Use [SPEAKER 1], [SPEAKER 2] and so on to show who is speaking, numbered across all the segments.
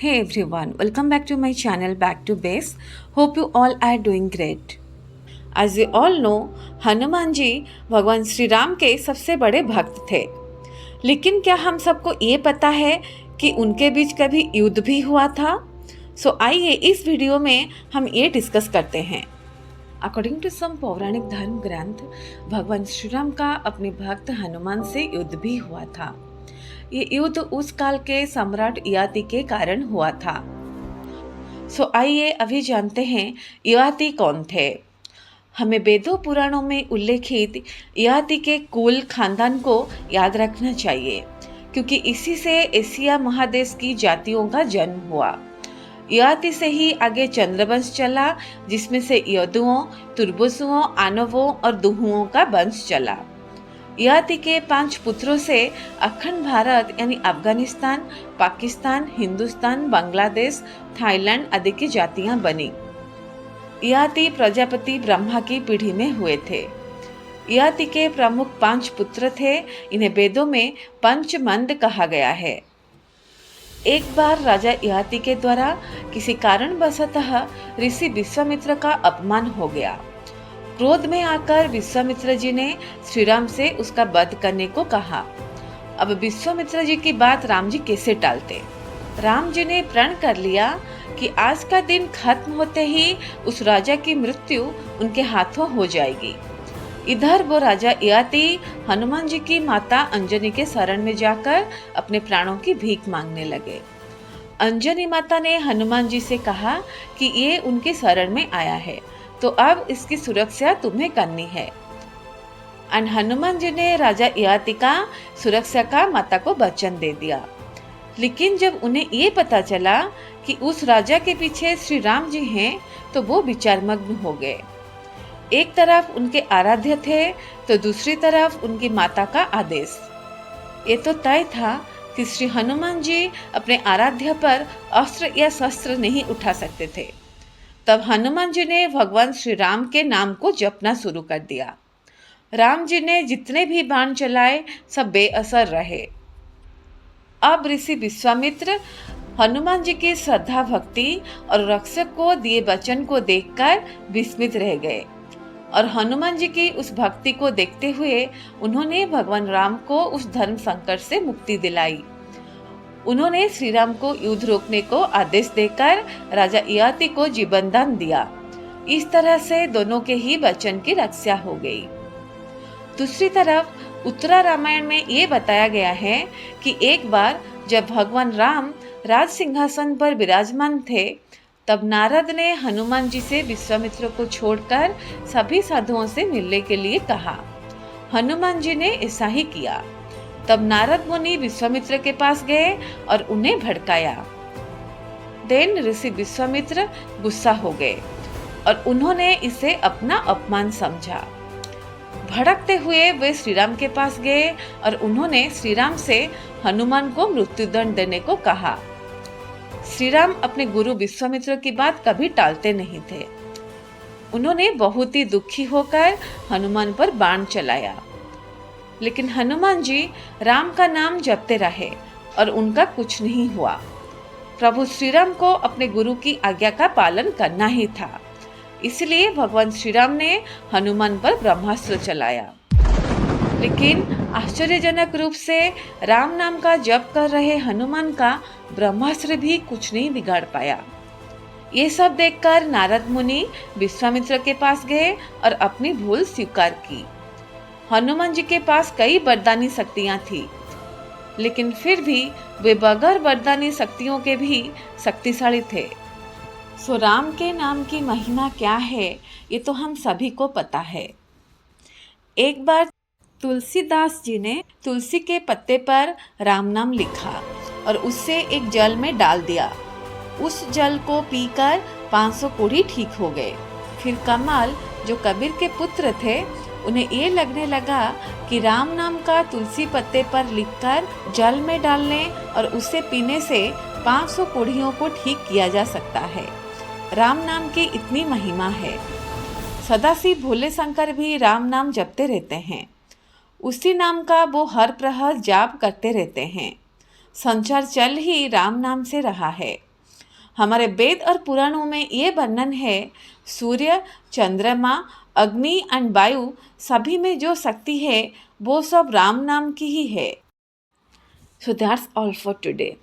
[SPEAKER 1] Hey everyone, welcome back to my channel Back to Base. Hope you all are doing great. As we all know, Hanuman ji भगवान श्री राम के सबसे बड़े भक्त थे। लेकिन क्या हम सबको ये पता है कि उनके बीच कभी युद्ध भी हुआ था? आइए इस वीडियो में हम ये डिस्कस करते हैं। अकॉर्डिंग टू सम पौराणिक धर्म ग्रंथ, भगवान श्री राम का अपने भक्त हनुमान से युद्ध भी हुआ था। ये युद्ध उस काल के सम्राट ययाति के कारण हुआ था। आइए अभी जानते हैं ययाति कौन थे। हमें वेदों पुराणों में उल्लेखित ययाति के कुल खानदान को याद रखना चाहिए, क्योंकि इसी से एशिया महादेश की जातियों का जन्म हुआ। ययाति से ही आगे चंद्रवंश चला, जिसमें से यदुओं, तुर्बुसुओं, आनवों और दुहुओं का वंश चला। ययाति के 5 पुत्रों से अखंड भारत यानी अफगानिस्तान, पाकिस्तान, हिंदुस्तान, बांग्लादेश, थाईलैंड आदि की जातियां बनी। ययाति प्रजापति ब्रह्मा की पीढ़ी में हुए थे। ययाति के प्रमुख 5 पुत्र थे। इन्हें वेदों में पंचमंद कहा गया है। एक बार राजा ययाति के द्वारा किसी कारणवशतः ऋषि विश्वामित्र का अपमान हो गया। क्रोध में आकर विश्वामित्र जी ने श्री राम से उसका वध करने को कहा। अब विश्वामित्र जी की बात राम जी कैसे टालते? राम जी ने प्रण कर लिया कि आज का दिन खत्म होते ही उस राजा की मृत्यु उनके हाथों हो जाएगी। इधर वो राजा ययाति हनुमान जी की माता अंजनी के शरण में जाकर अपने प्राणों की भीख मांगने लगे। अंजनी माता ने हनुमान जी से कहा कि ये उनके शरण में आया है, तो अब इसकी सुरक्षा तुम्हें करनी है। और हनुमान जी ने राजा ययाति का सुरक्षा का माता को वचन दे दिया। लेकिन जब उन्हें ये पता चला कि उस राजा के पीछे श्री राम जी हैं, तो वो विचारमग्न हो गए। एक तरफ उनके आराध्य थे, तो दूसरी तरफ उनकी माता का आदेश। ये तो तय था कि श्री हनुमान जी अपने आराध्य पर अस्त्र या शस्त्र नहीं उठा सकते थे। तब हनुमान जी ने भगवान श्री राम के नाम को जपना शुरू कर दिया। राम जी ने जितने भी बाण चलाए सब बेअसर रहे। अब ऋषि विश्वामित्र हनुमान जी की श्रद्धा भक्ति और रक्षक को दिए वचन को देखकर विस्मित रह गए, और हनुमान जी की उस भक्ति को देखते हुए उन्होंने भगवान राम को उस धर्म संकट से मुक्ति दिलाई। उन्होंने श्री राम को युद्ध रोकने को आदेश देकर राजा ययाति को जीवनदान दिया। इस तरह से दोनों के ही वचन की रक्षा हो गई। दूसरी तरफ उत्तरा रामायण में ये बताया गया है कि एक बार जब भगवान राम राज सिंहासन पर विराजमान थे, तब नारद ने हनुमान जी से विश्वामित्र को छोड़कर सभी साधुओं से मिलने के लिए कहा। हनुमान जी ने ऐसा ही किया। तब नारद मुनि विश्वामित्र के पास गए और उन्हें भड़काया। देन ऋषि विश्वामित्र गुस्सा हो गए और उन्होंने इसे अपना अपमान समझा। भड़कते हुए वे श्री राम के पास गए और उन्होंने श्री राम से हनुमान को मृत्युदंड देने को कहा। श्री राम अपने गुरु विश्वामित्र की बात कभी टालते नहीं थे। उन्होंने बहुत ही दुखी होकर हनुमान पर बाण चलाया, लेकिन हनुमान जी राम का नाम जपते रहे और उनका कुछ नहीं हुआ। प्रभु श्री राम को अपने गुरु की आज्ञा का पालन करना ही था, इसलिए भगवान श्री राम ने हनुमान पर ब्रह्मास्त्र चलाया। लेकिन आश्चर्यजनक रूप से राम नाम का जप कर रहे हनुमान का ब्रह्मास्त्र भी कुछ नहीं बिगाड़ पाया। ये सब देखकर नारद मुनि विश्वामित्र के पास गए और अपनी भूल स्वीकार की। हनुमान जी के पास कई वरदानी शक्तियां थी, लेकिन फिर भी वे बगैर वरदानी शक्तियों के भी शक्तिशाली थे। राम के नाम की महिमा क्या है, ये तो हम सभी को पता है। एक बार तुलसीदास जी ने तुलसी के पत्ते पर राम नाम लिखा और उससे एक जल में डाल दिया। उस जल को पीकर 500 कोढ़ी ठीक हो गए। फिर कमाल, जो कबीर के पुत्र थे, उन्हें ये लगने लगा कि राम नाम का तुलसी पत्ते पर लिखकर जल में डालने और उसे पीने से 500 कोढ़ियों को ठीक किया जा सकता है। राम नाम की इतनी महिमा है। सदाशिव भोले शंकर भी राम नाम जपते रहते हैं। उसी नाम का वो हर प्रहर जाप करते रहते हैं। संसार चल ही राम नाम से रहा है। हमारे वेद और पुराणों में ये वर्णन है, सूर्य, चंद्रमा, अग्नि एंड वायु सभी में जो शक्ति है वो सब राम नाम की ही है। So that's all for today.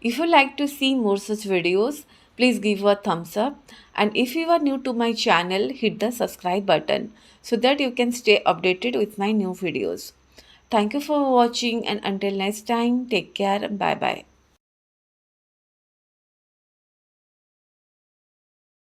[SPEAKER 1] If you like to see more such videos, please give a thumbs up, and if you are new to my channel, hit the subscribe button so that you can stay updated with my new videos. Thank you for watching, and until next time, take care. Bye bye.